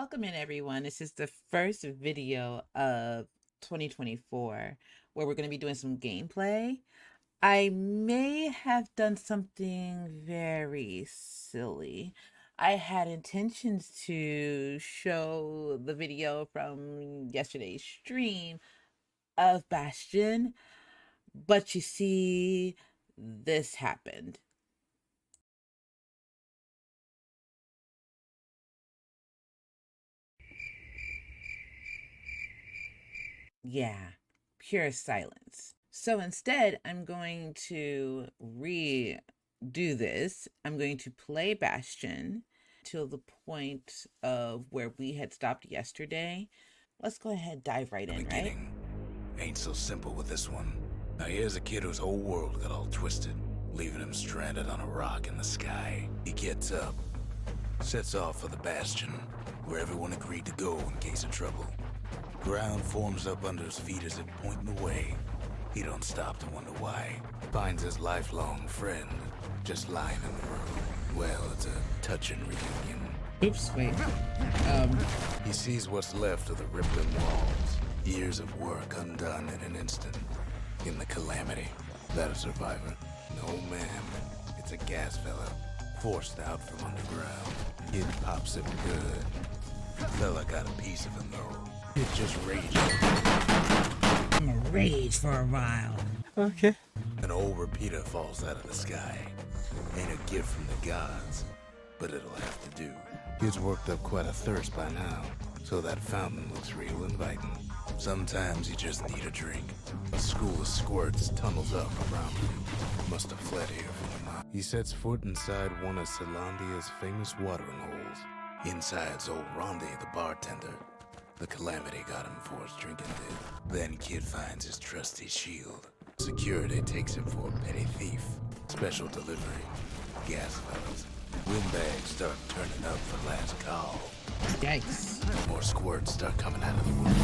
Welcome in, everyone. This is the first video of 2024 where we're going to be doing some gameplay. I may have done something very silly. I had intentions to show the video from yesterday's stream of Bastion, but you see, this happened. Yeah, pure silence. So instead, I'm going to redo this. I'm going to play Bastion till the point of where we had stopped yesterday. Let's go ahead and dive right in, right? Ain't so simple with this one. Now here's a kid whose whole world got all twisted, leaving him stranded on a rock in the sky. He gets up, sets off for the Bastion, where everyone agreed to go in case of trouble. Ground forms up under his feet as if pointing the way. He don't stop to wonder why. Finds his lifelong friend just lying in the road. Well, it's a touching reunion. Oops, wait. He sees what's left of the rippling walls. Years of work undone in an instant. In the calamity. That a survivor? No, ma'am. It's a gas fella. Forced out from underground. Kid pops him good. Fella got a piece of him though. It just rages. I'm gonna rage for a while. Okay. An old repeater falls out of the sky. Ain't a gift from the gods, but it'll have to do. Kid's worked up quite a thirst by now, so that fountain looks real inviting. Sometimes you just need a drink. A school of squirts tunnels up around him. Must have fled here from the mob. He sets foot inside one of Celandia's famous watering holes. Inside's old Rondi, the bartender. The calamity got him for his drinking bit. Then Kid finds his trusty shield. Security takes him for a petty thief. Special delivery. Gas fellas. Windbags start turning up for last call. Yikes. More squirts start coming out of the wood.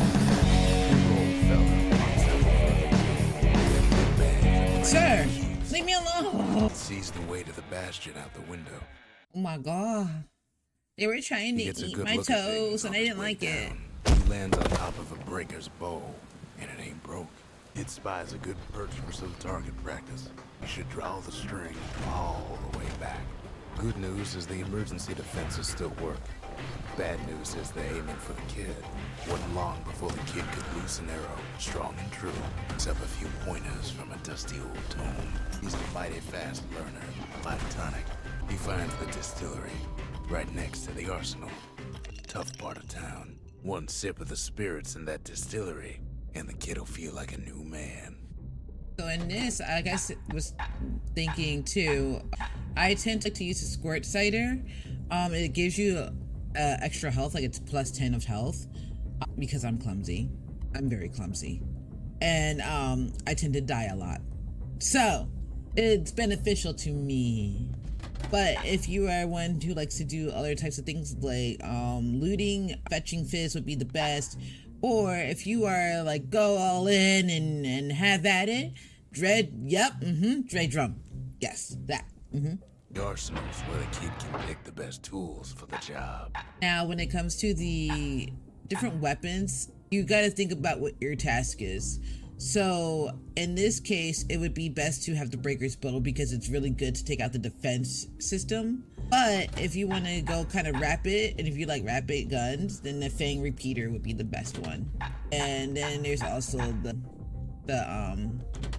Sir, leave me alone. Sees the way to the Bastion out the window. Oh my god. They were trying to eat my toes and I didn't like it. He lands on top of a breaker's bow, and it ain't broke. It spies a good perch for some target practice. You should draw the string all the way back. Good news is the emergency defenses still work. Bad news is they're aiming for the kid. Wasn't long before the kid could loose an arrow, strong and true, except a few pointers from a dusty old tome. He's a mighty fast learner, like tonic. He finds the distillery, right next to the arsenal. Tough part of town. One sip of the spirits in that distillery, and the kid'll feel like a new man. So in this, I guess it was thinking too, I tend to use a squirt cider. It gives you extra health, like it's plus 10 of health, because I'm clumsy. I'm very clumsy. And I tend to die a lot. So it's beneficial to me. But if you are one who likes to do other types of things like looting, fetching fizz would be the best. Or if you are like go all in and have at it, dread, dread drum. Yes, that. The arsenal's where the kid can pick the best tools for the job. Now, when it comes to the different weapons, you got to think about what your task is. So in this case, it would be best to have the breaker's bow because it's really good to take out the defense system. But if you want to go kind of rapid, and if you like rapid guns, then the Fang repeater would be the best one. And then there's also the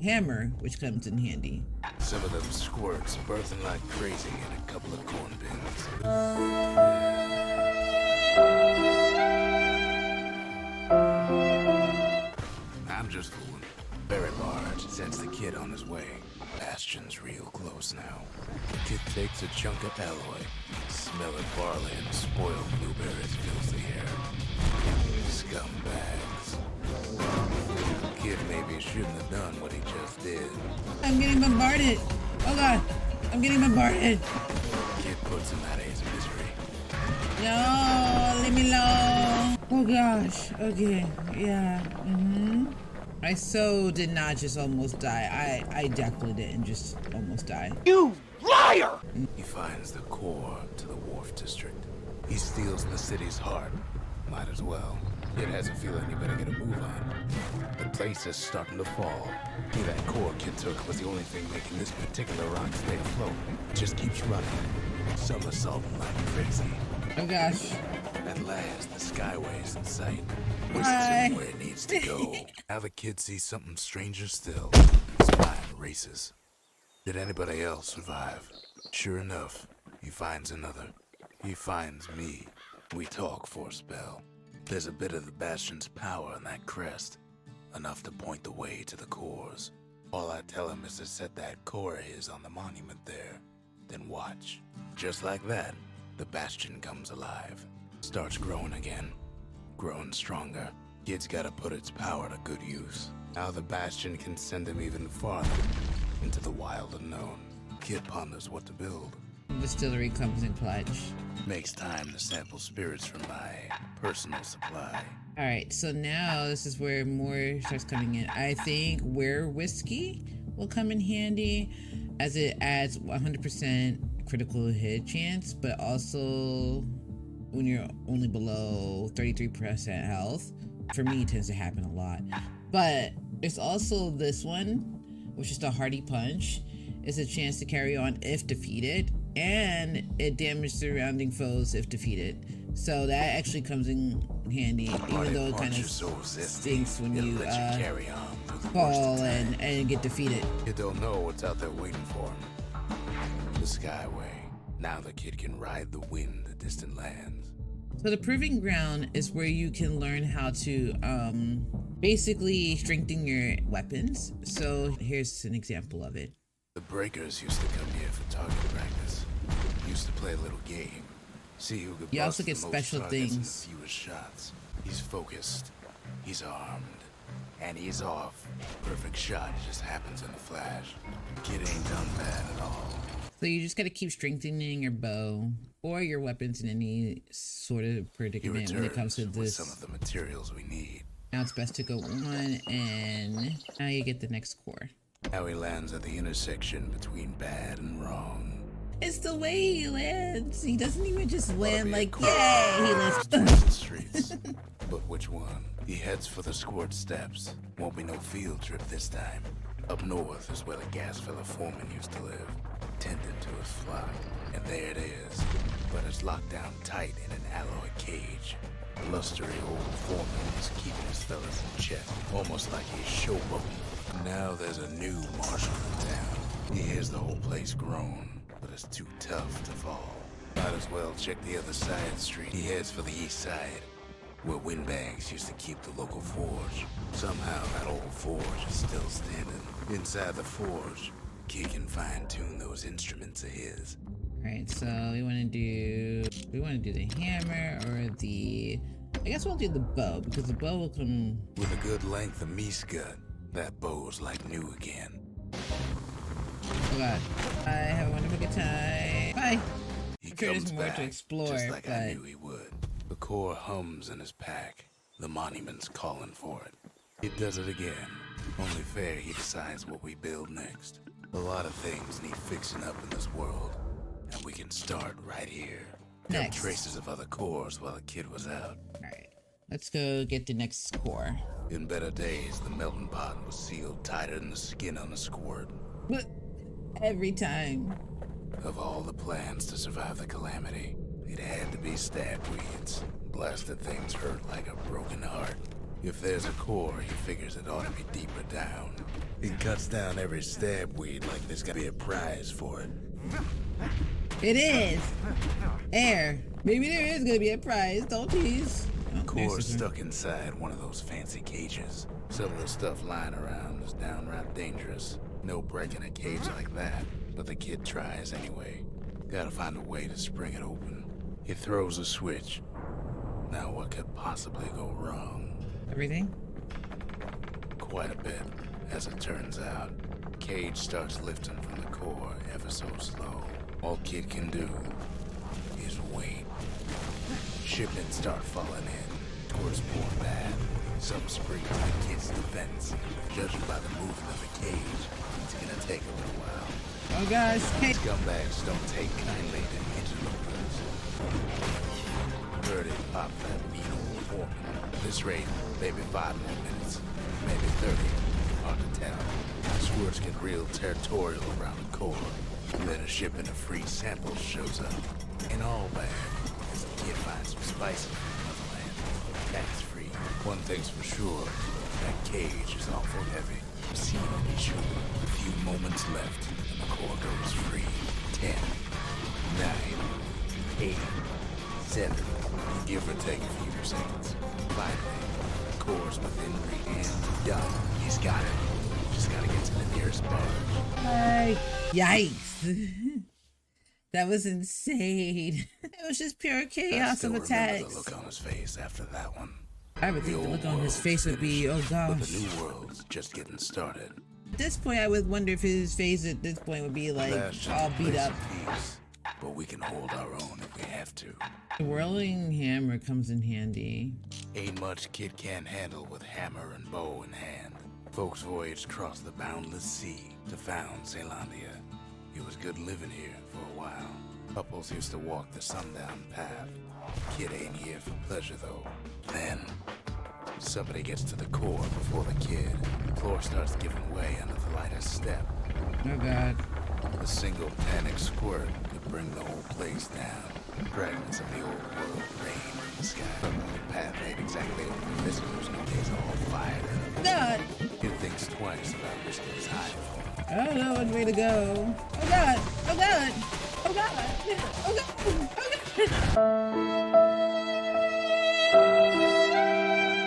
hammer, which comes in handy. Some of them squirts birthing like crazy in a couple of corn bins. I'm just fooling. Very large, sends the kid on his way. Bastion's real close now. Kid takes a chunk of alloy. Smell of barley and spoiled blueberries fills the air. Scumbags. Kid maybe shouldn't have done what he just did. I'm getting bombarded. Oh god, I'm getting bombarded. Kid puts him out of his misery. No, leave me alone. Oh gosh, okay, yeah, I so did not just almost die. I definitely didn't just almost die. You liar! He finds the core to the wharf district. He steals the city's heart. Might as well. It has a feeling you better get a move on. The place is starting to fall. That core kid took was the only thing making this particular rock stay afloat. It just keeps running. Somersaulting like crazy. Oh gosh. At last, the skyway's in sight. Bye. Where it needs to go. Now the kid sees something stranger still. His mind races. Did anybody else survive? Sure enough, he finds another. He finds me. We talk for a spell. There's a bit of the Bastion's power in that crest. Enough to point the way to the cores. All I tell him is to set that core of his on the monument there. Then watch. Just like that, the Bastion comes alive. Starts growing again. Growing stronger. Kid's gotta put its power to good use. Now the Bastion can send him even farther. Into the wild unknown. Kid ponders what to build. Distillery comes in clutch. Makes time to sample spirits from my personal supply. Alright, so now this is where more starts coming in. I think where whiskey will come in handy, as it adds 100% critical hit chance, but also when you're only below 33% health. For me, it tends to happen a lot. But there's also this one, which is the Hardy Punch. It's a chance to carry on if defeated, and it damages surrounding foes if defeated. So that actually comes in handy, even though it kind of stinks when you fall and get defeated. You don't know what's out there waiting for him. The Skyway. Now the kid can ride the wind to distant lands. So the Proving Ground is where you can learn how to basically strengthen your weapons. So here's an example of it. The Breakers used to come here for target practice. Used to play a little game. See who could you also bust get the most special targets in things. the fewest shots. He's focused. He's armed. And he's off. Perfect shot just happens in a flash. Kid ain't done bad at all. So you just gotta keep strengthening your bow or your weapons in any sort of predicament when it comes to this. Some of the materials we need. Now it's best to go on, and now you get the next core. Now he lands at the intersection between bad and wrong. It's the way he lands. He doesn't even just land like, yay! He lands. The streets. But which one? He heads for the Squirt Steps. Won't be no field trip this time. Up north is where the gas fella foreman used to live, tending to his flock. And there it is. But it's locked down tight in an alloy cage. Blustery old foreman is keeping his fellas in check, almost like he's showboating. Now there's a new marshal in town. He hears the whole place groan, but it's too tough to fall. Might as well check the other side street. He heads for the east side, where windbags used to keep the local forge. Somehow that old forge is still standing. Inside the forge, Kid can fine-tune those instruments of his. Alright, so we wanna do the hammer or the, I guess we'll do the bow, because the bow will come with a good length of meat-gut. That bow's like new again. Oh god. I have a wonderful good time. Bye! He I'm sure comes there's more back, to explore, just like but I knew he would. The core hums in his pack. The monument's calling for it. It does it again. Only fair he decides what we build next. A lot of things need fixing up in this world, and we can start right here. Got Next. traces of other cores while the kid was out. alright. Let's go get the next core. In better days, the melting pot was sealed tighter than the skin on a squirt. But every time. Of all the plans to survive the calamity, it had to be stab weeds. Blasted things hurt like a broken heart. If there's a core, he figures it ought to be deeper down. He cuts down every stab weed like there's gotta be a prize for it. It is! Air. Maybe there is gonna be a prize, don't tease. Oh, Core's there's the- stuck inside one of those fancy cages. Some of the stuff lying around is downright dangerous. No breaking a cage like that, but the kid tries anyway. Gotta find a way to spring it open. He throws a switch. Now what could possibly go wrong? Everything? Quite a bit, as it turns out. Cage starts lifting from the core ever so slow. All Kid can do is wait. Shipments start falling in. Towards poor bad. Some spring to the kid's defense. Judging by the movement of the cage, it's gonna take a little while. Oh gosh, hey! Scumbags don't take kindly to interlopers. stop that mean old woman. At this rate, maybe 5 more minutes, maybe 30. Hard to tell. Squirts get real territorial around the core. Then a shipment of free samples shows up. In all bad, as the kid finds some spices from another land. Tax free. One thing's for sure, that cage is awful heavy. Seen to be sure. A few moments left, and the core goes free. 10, 9, 8, 7. Give or take a few seconds. Finally, the core's within reach and done. He's got it. Just gotta get to the nearest barge. Yikes. That was insane. It was just pure chaos of attacks. The look on his face after that one. I would think the look on his face would be, oh gosh. But the new world's just getting started. At this point, I would wonder if his face at this point would be like all beat up. Peace, but we can hold our own if we have to. The whirling hammer comes in handy. Ain't much kid can't handle with hammer and bow in hand. Folks voyaged across the boundless sea to found Zealandia. It was good living here for a while. Couples used to walk the sundown path. Kid ain't here for pleasure though. Then, somebody gets to the core before the kid. The floor starts giving way under the lightest step. Oh god. A single panic squirt could bring the whole place down. Fragments of the old world rain from the sky. The path ain't exactly open to visitors nowadays, all fired up. God! Kid thinks twice about risking his hide for. I don't know which way to go. Oh god! Oh god! Oh god! Oh god! Oh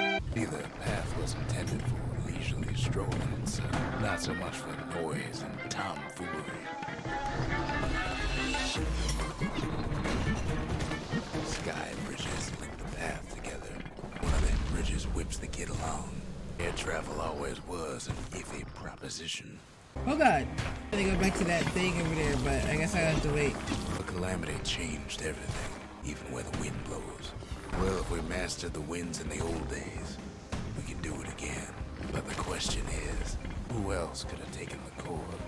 god! Either path was intended for leisurely strolling, so not so much for noise and tomfoolery. Sky bridges link the path together. One of them bridges whips the kid along. Air travel always was an iffy proposition. Oh god! I'm gonna go back to that thing over there, but I guess I have to wait. The calamity changed everything, even where the wind blows. Well, if we mastered the winds in the old days, we can do it again. But the question is, who else could have taken the core?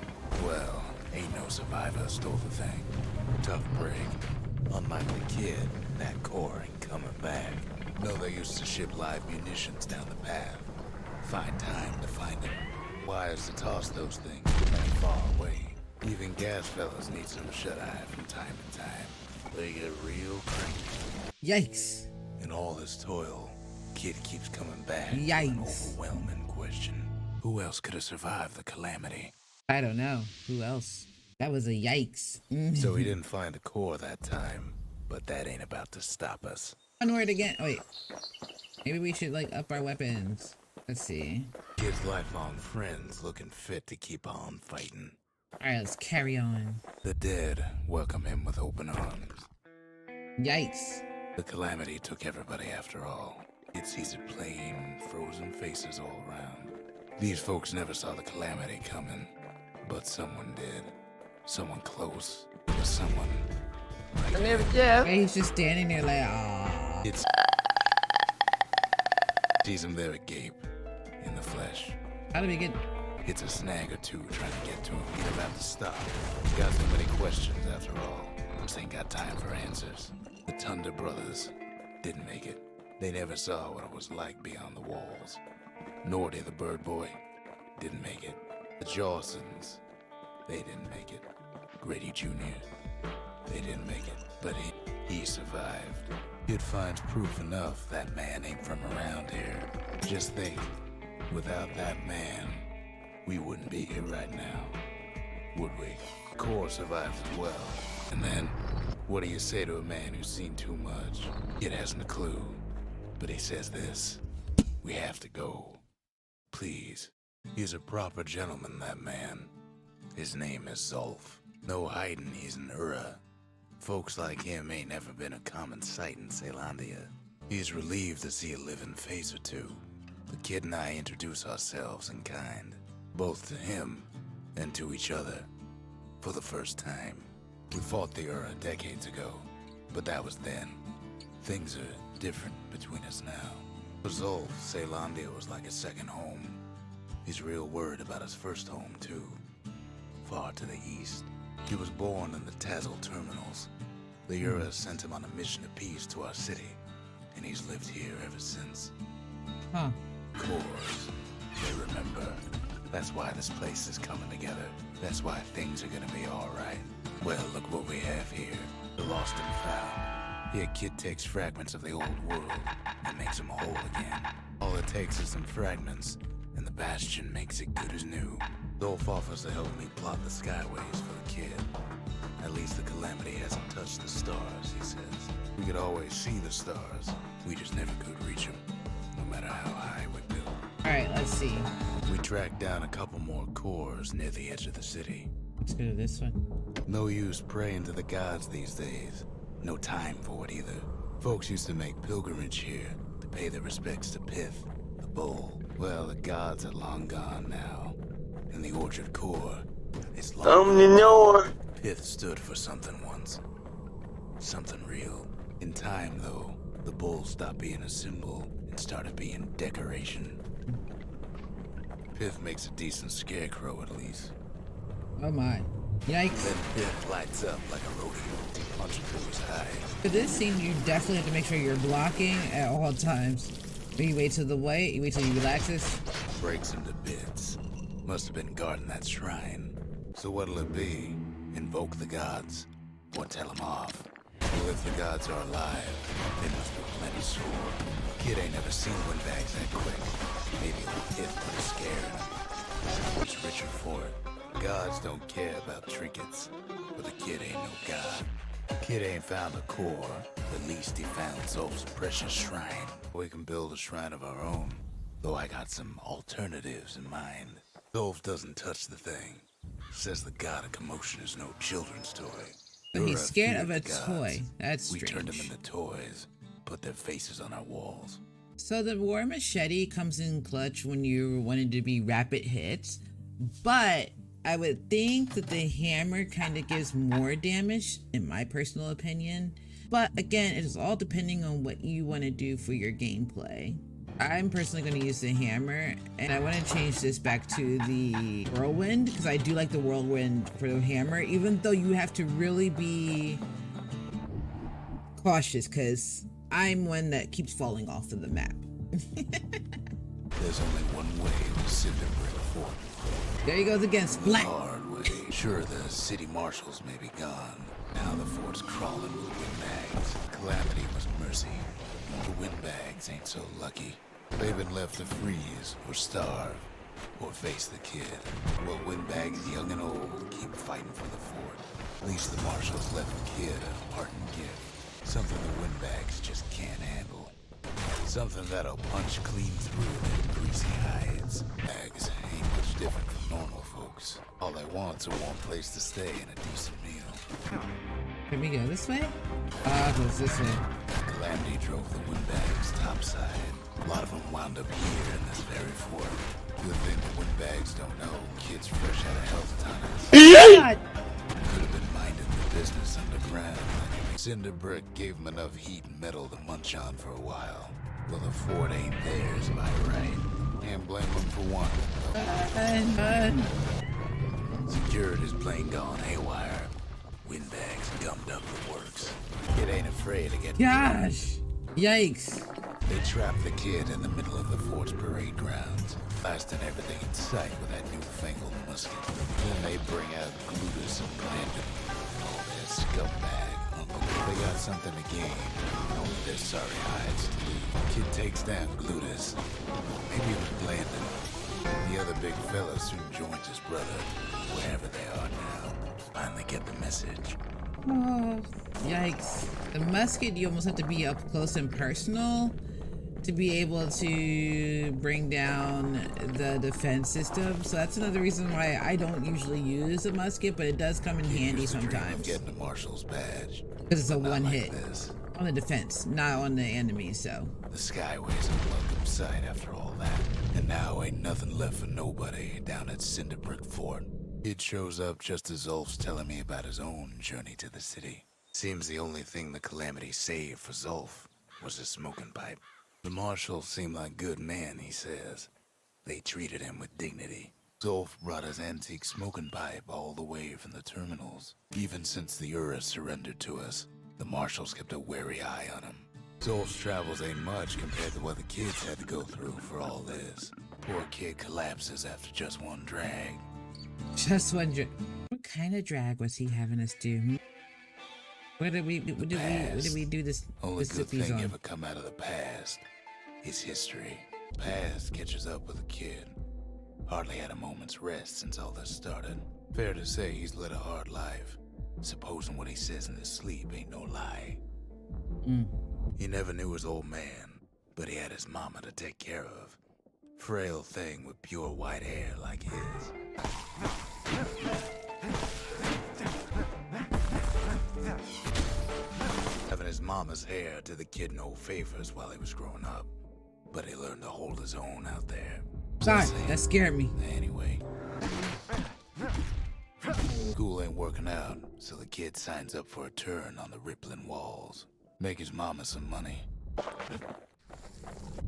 Well, ain't no survivor stole the thing. Tough break. Unlike the kid, that core ain't coming back. No, they used to ship live munitions down the path. Find time to find them. Wires to toss those things that far away. Even gas fellas need some shut-eye from time to time. They get real cranky. Yikes. In all this toil, kid keeps coming back. Yikes. An overwhelming question. Who else could have survived the calamity? I don't know. Who else? That was a yikes. So he didn't find the core that time, but that ain't about to stop us. Onward again. Oh, wait. Maybe we should like up our weapons. Let's see. Kid's lifelong friends looking fit to keep on fighting. Alright, let's carry on. The dead welcome him with open arms. Yikes. The calamity took everybody after all. It sees it plain, frozen faces all around. These folks never saw the calamity coming, but someone did. Someone close. It was someone. Yeah, he's just standing there like, ah. It's sees him there agape, in the flesh. How do we get? Hits a snag or two trying to get to him. He's about to stop. Got so many questions after all. Just ain't got time for answers. The Thunder brothers didn't make it. They never saw what it was like beyond the walls. Nordy the bird boy didn't make it. The Jawsons, they didn't make it. Grady Jr., they didn't make it. But he survived. Kid finds proof enough that man ain't from around here. Just think, without that man, we wouldn't be here right now, would we? Core survives as well. And then, what do you say to a man who's seen too much? Kid hasn't a clue, but he says this: we have to go. Please. He's a proper gentleman, that man. His name is Zolf. No hiding he's an Ura. Folks like him ain't never been a common sight in Zealandia. He's relieved to see a living face or two. The kid and I introduce ourselves in kind, both to him and to each other, for the first time. We fought the Ura decades ago, but that was then. Things are different between us now. For Zolf, Zealandia was like a second home. He's real worried about his first home, too. Far to the east. He was born in the Tazzle terminals. The Ura sent him on a mission of peace to our city. and he's lived here ever since. Huh. Cores. They remember. That's why this place is coming together. That's why things are gonna be alright. Well, look what we have here. The lost and found. Here, kid takes fragments of the old world and makes them whole again. All it takes is some fragments, and the Bastion makes it good as new. Dolph offers to help me plot the skyways for the kid. At least the Calamity hasn't touched the stars, he says. We could always see the stars. We just never could reach them, no matter how high we built. Alright, let's see. We tracked down a couple more cores near the edge of the city. Let's go to this one. No use praying to the gods these days. No time for it either. Folks used to make pilgrimage here to pay their respects to Pith, the bull. Well, the gods are long gone now. And the Orchard Core is long gone. Pith stood for something once. Something real. In time, though, the bull stopped being a symbol and started being decoration. Pith makes a decent scarecrow, at least. Oh my. Yikes. Then Pith lights up like a rodeo, punching through his hide. For this scene, you definitely have to make sure you're blocking at all times. You wait till you wait till he relaxes. Breaks him to bits. Must have been guarding that shrine. So what'll it be? Invoke the gods? Or tell them off? Well, if the gods are alive, they must be plenty sore. Kid ain't never seen windbags that quick. Maybe the Pith put a scare in him. He's richer for it. Gods don't care about trinkets, but the kid ain't no god. Kid ain't found a core, at least he found Zolf's precious shrine. We can build a shrine of our own, though I got some alternatives in mind. Zolf doesn't touch the thing. Says the god of commotion is no children's toy. But he's scared of a toy. That's strange. We turned them into toys, put their faces on our walls. So the war machete comes in clutch when you're wanting to be rapid hits, but I would think that the hammer kind of gives more damage, in my personal opinion. But again, it is all depending on what you want to do for your gameplay. I'm personally going to use the hammer, and I want to change this back to the whirlwind, because I do like the whirlwind for the hammer, even though you have to really be cautious, because I'm one that keeps falling off of the map. There's only one way to Cinderbrick Fort. There he goes again, splat! The hard way. Sure, the city marshals may be gone. Now the fort's crawling with windbags. Calamity was mercy. The windbags ain't so lucky. They've been left to freeze or starve or face the kid. Well, windbags young and old keep fighting for the fort. At least the marshals left the kid a parting gift. Something the windbags just can't handle. Something that'll punch clean through their greasy hides. Bags ain't much different from normal folks. All they want's a warm place to stay and a decent meal. Can we go this way? Ah, goes this way. Calamity drove the windbags topside. A lot of them wound up here in this very fort. Good thing the windbags don't know kids fresh out of health tunnels. God. Could have been minding the business underground. Cinderbrick gave them enough heat and metal to munch on for a while. Well, the fort ain't theirs by right. Can't blame them for wanting it. Security's plain gone haywire. Windbags gummed up the works. Kid ain't afraid to get... Gosh! Yikes. They trapped the kid in the middle of the fort's parade grounds, blasting everything in sight with that newfangled musket. Then they bring out Glutus and Brandon and all their scumbag uncle. They got something to gain, and only their sorry hides to lose. Kid takes down Glutus. Maybe it was Blandon. The other big fella soon joins his brother, wherever they are now. Finally get the message. Oh, yikes. The musket, you almost have to be up close and personal to be able to bring down the defense system. So that's another reason why I don't usually use a musket, but it does come in handy sometimes. Getting the marshal's badge. Because it's a one like hit. This. On the defense, not on the enemy, so. The Skyway's a welcome sight after all that. And now ain't nothing left for nobody down at Cinderbrick Fort. Kid shows up just as Zolf's telling me about his own journey to the city. Seems the only thing the Calamity saved for Zolf was his smoking pipe. The marshals seem like good men, he says. They treated him with dignity. Zolf brought his antique smoking pipe all the way from the terminals. Even since the Ura surrendered to us, the marshals kept a wary eye on him. Zolf's travels ain't much compared to what the kids had to go through for all this. Poor kid collapses after just one drag. Just one drag. What kind of drag was he having us do? What did we do this? Only this good zippies thing on? ever come out of the past is history. Past catches up with the kid. Hardly had a moment's rest since all this started. Fair to say he's led a hard life. Supposing what he says in his sleep ain't no lie. He never knew his old man, but he had his mama to take care of. Frail thing with pure white hair like his. Having his mama's hair did the kid no favors while he was growing up, but he learned to hold his own out there. God, that scared me. Anyway. School ain't working out, so the kid signs up for a turn on the rippling walls. Make his mama some money.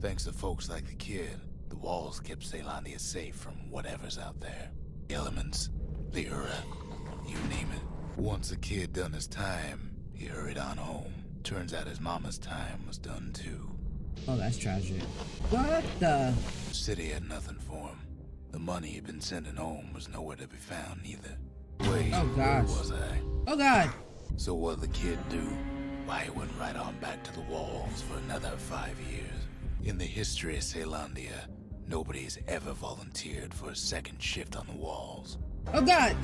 Thanks to folks like the kid, the walls kept Zealandia safe from whatever's out there. The elements, the Ura, you name it. Once the kid done his time, he hurried on home. Turns out his mama's time was done too. Oh, that's tragic. What the? The city had nothing for him. The money he'd been sending home was nowhere to be found either. Wait, Oh, gosh. where was I? Oh, God. So what'd the kid do? Why, he went right on back to the walls for another 5 years. In the history of Zealandia, nobody's ever volunteered for a second shift on the walls. Oh, God.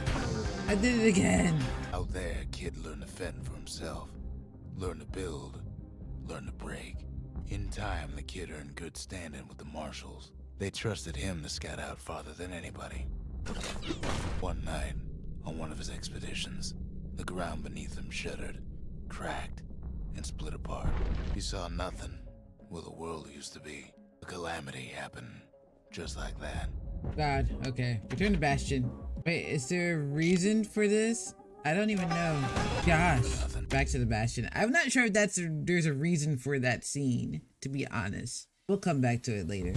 I did it again. Out there, kid learned to fend for himself. Learn to build. Learn to break. In time, the kid earned good standing with the marshals. They trusted him to scout out farther than anybody. One night, on one of his expeditions, the ground beneath him shuddered, cracked, and split apart. He saw nothing where the world used to be. A calamity happened, just like that. God, okay. Return to Bastion. Wait, is there a reason for this? I don't even know. Gosh. Nothing. Back to the Bastion. I'm not sure if there's a reason for that scene, to be honest. We'll come back to it later.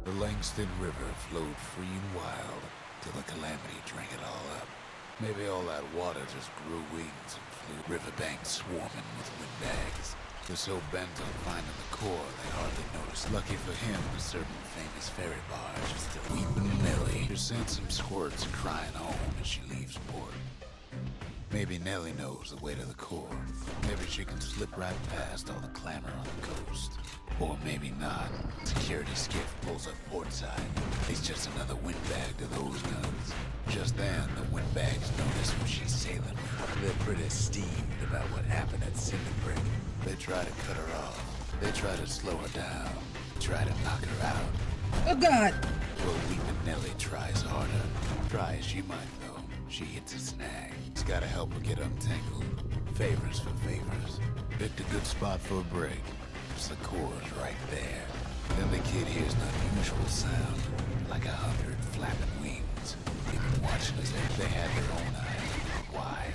The Langston River flowed free and wild till the calamity drank it all up. Maybe all that water just grew wings and flew riverbanks swarming with windbags. They're so bent on finding the core they hardly noticed. Lucky for him, a certain famous ferry barge is still weeping Nellie. She sends some squirts crying home as she leaves port. Maybe Nellie knows the way to the core. Maybe she can slip right past all the clamor on the coast. Or maybe not. Security skiff pulls up portside. It's just another windbag to those guns. Just then, the windbags notice who she's sailing with. They're pretty steamed about what happened at Cinderbrick. They try to cut her off. They try to slow her down. Try to knock her out. Oh, God. Well, Weeping Nellie tries harder. Try as she might, though. She hits a snag. He's gotta help her get untangled. Favors for favors. Picked a good spot for a break. The core's right there. Then the kid hears an unusual sound, like 100 flapping wings. Even watching as if they had their own eyes. Why?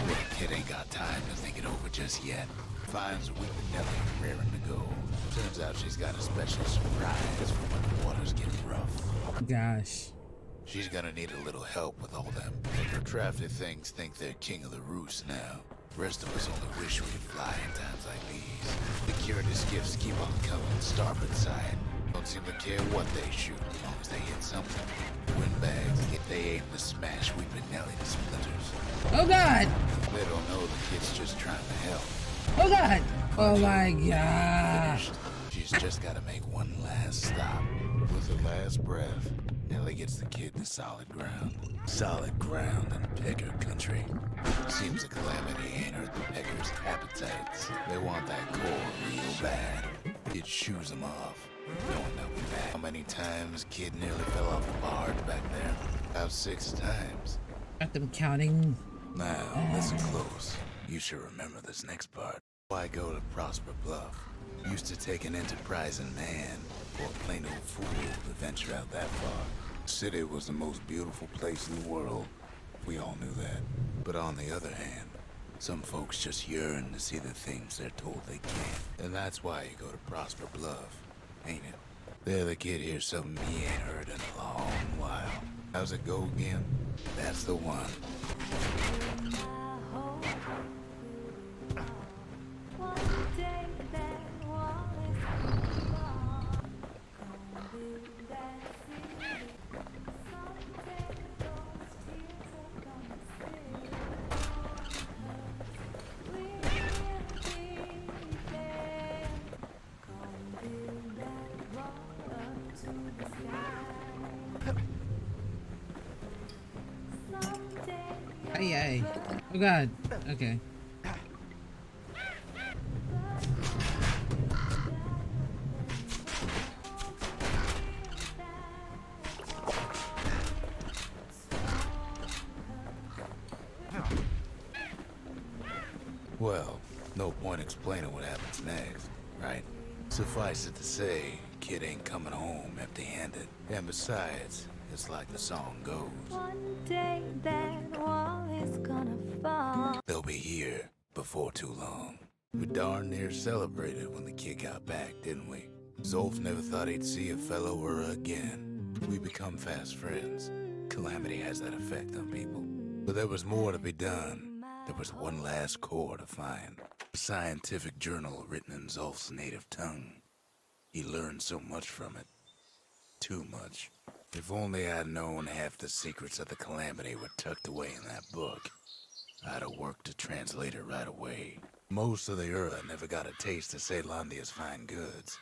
Well, the kid ain't got time to think it over just yet. Finds Weeping Nellie raring to go. Turns out she's got a special surprise for when the waters get rough. Gosh. She's gonna need a little help with all them bigger crafty things think they're king of the roost now. Rest of us only wish we could fly in times like these. Security skiffs keep on coming starboard side. Don't seem to care what they shoot as long as they hit something. Windbags get they aim to smash Weeping Nellie to splinters. Oh, God. They don't know the kid's just trying to help. Oh, God. Oh, my God. Finished. She's just gotta make one last stop. With her last breath, Nellie gets the kid to solid ground. Solid ground in Pecker country. Seems the calamity ain't hurt the Peckers' appetites. They want that core real bad. It shoos them off, knowing they'll be back. How many times kid nearly fell off the barge back there? About 6 times. Got them counting. Now, listen close. You should remember this next part. Why go to Prosper Bluff? Used to take an enterprising man or a plain old fool to venture out that far. The city was the most beautiful place in the world. We all knew that. But on the other hand, some folks just yearn to see the things they're told they can't. And that's why you go to Prosper Bluff, ain't it? There the kid hears something he ain't heard in a long while. How's it go again? That's the one. Oh god. Okay. Well, no point explaining what happens next, right? Suffice it to say, kid ain't coming home empty-handed. And besides, it's like the song goes. One day that wall is gonna fall. They'll be here before too long. We darn near celebrated when the kid got back, didn't we? Zolf never thought he'd see a fellow or again. We become fast friends. Calamity has that effect on people. But there was more to be done. There was one last core to find. A scientific journal written in Zolf's native tongue. He learned so much from it. Too much. If only I'd known half the secrets of the Calamity were tucked away in that book, I'd have worked to translate it right away. Most of the Ura never got a taste of Caelondia's fine goods,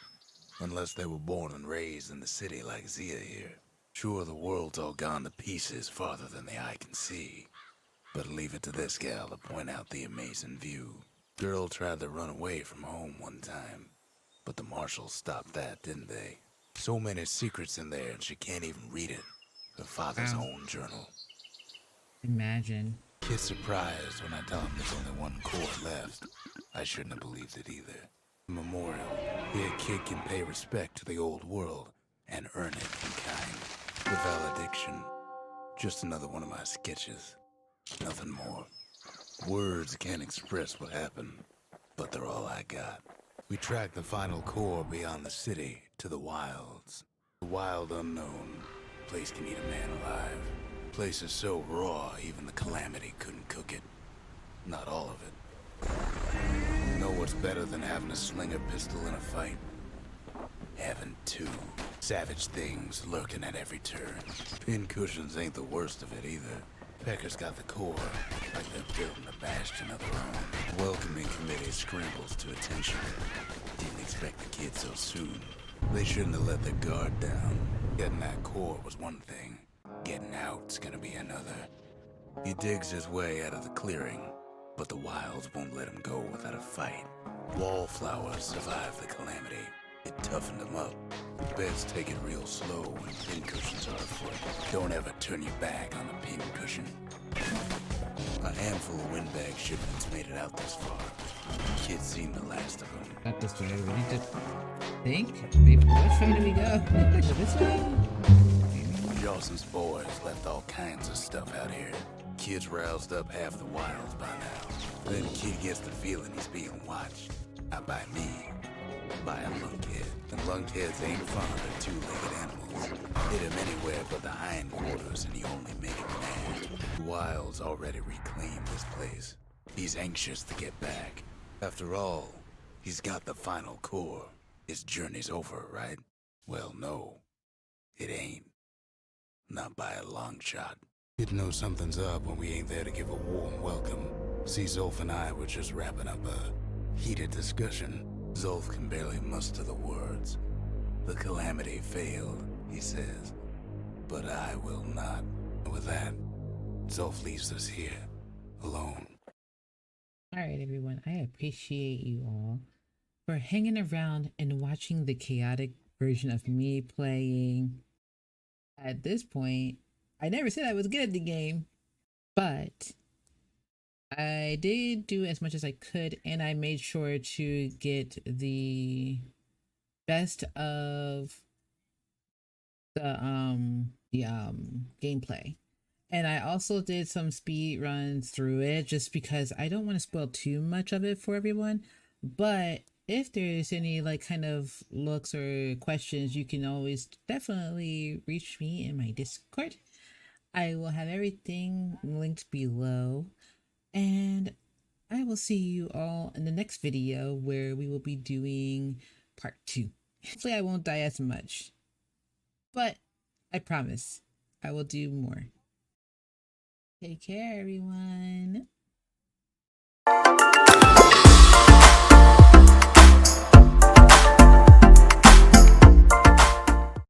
unless they were born and raised in the city like Zia here. Sure, the world's all gone to pieces farther than the eye can see, but leave it to this gal to point out the amazing view. Girl tried to run away from home one time, but the marshals stopped that, didn't they? So many secrets in there and she can't even read it. Her father's own journal. Imagine. Kid's surprised when I tell him there's only one core left. I shouldn't have believed it either. Memorial. Here kid can pay respect to the old world and earn it in kind. The valediction. Just another one of my sketches. Nothing more. Words can't express what happened, but they're all I got. We tracked the final core beyond the city to the wilds. The wild unknown. Place can eat a man alive. Place is so raw, even the Calamity couldn't cook it. Not all of it. Know what's better than having a slinger pistol in a fight? Having two. Savage things lurking at every turn. Pincushions ain't the worst of it either. Pecker's got the core, like they're building a bastion of their own. Welcoming committee scrambles to attention. Didn't expect the kid so soon. They shouldn't have let their guard down. Getting that core was one thing. Getting out's gonna be another. He digs his way out of the clearing, but the wilds won't let him go without a fight. Wallflowers survive the Calamity. It toughened them up. Beds take it real slow when pincushions are afoot. Don't ever turn your back on a pincushion. A handful of windbag shipments made it out this far. Kids seen the last of them. Not this way. We need to think. Maybe which way do we go? This way? Jawson's boys left all kinds of stuff out here. Kid's roused up half the wilds by now. Then kid gets the feeling he's being watched. Not by me. By a lunkhead. And lunkheads ain't fond of two-legged animals. Hit him anywhere but the hindquarters and he only make him mad. The wilds already reclaimed this place. He's anxious to get back. After all, he's got the final core. His journey's over, right? Well, no. It ain't. Not by a long shot. You'd know something's up when we ain't there to give a warm welcome. See, Zolf and I were just wrapping up a heated discussion. Zolf can barely muster the words. The Calamity failed, he says. But I will not. With that, Zolf leaves us here, alone. Alright, everyone. I appreciate you all for hanging around and watching the chaotic version of me playing. At this point, I never said I was good at the game, but I did do as much as I could, and I made sure to get the best of the gameplay. And I also did some speed runs through it just because I don't want to spoil too much of it for everyone. But if there's any like kind of looks or questions, you can always definitely reach me in my Discord. I will have everything linked below. And I will see you all in the next video where we will be doing part 2. Hopefully I won't die as much, but I promise I will do more. Take care, everyone.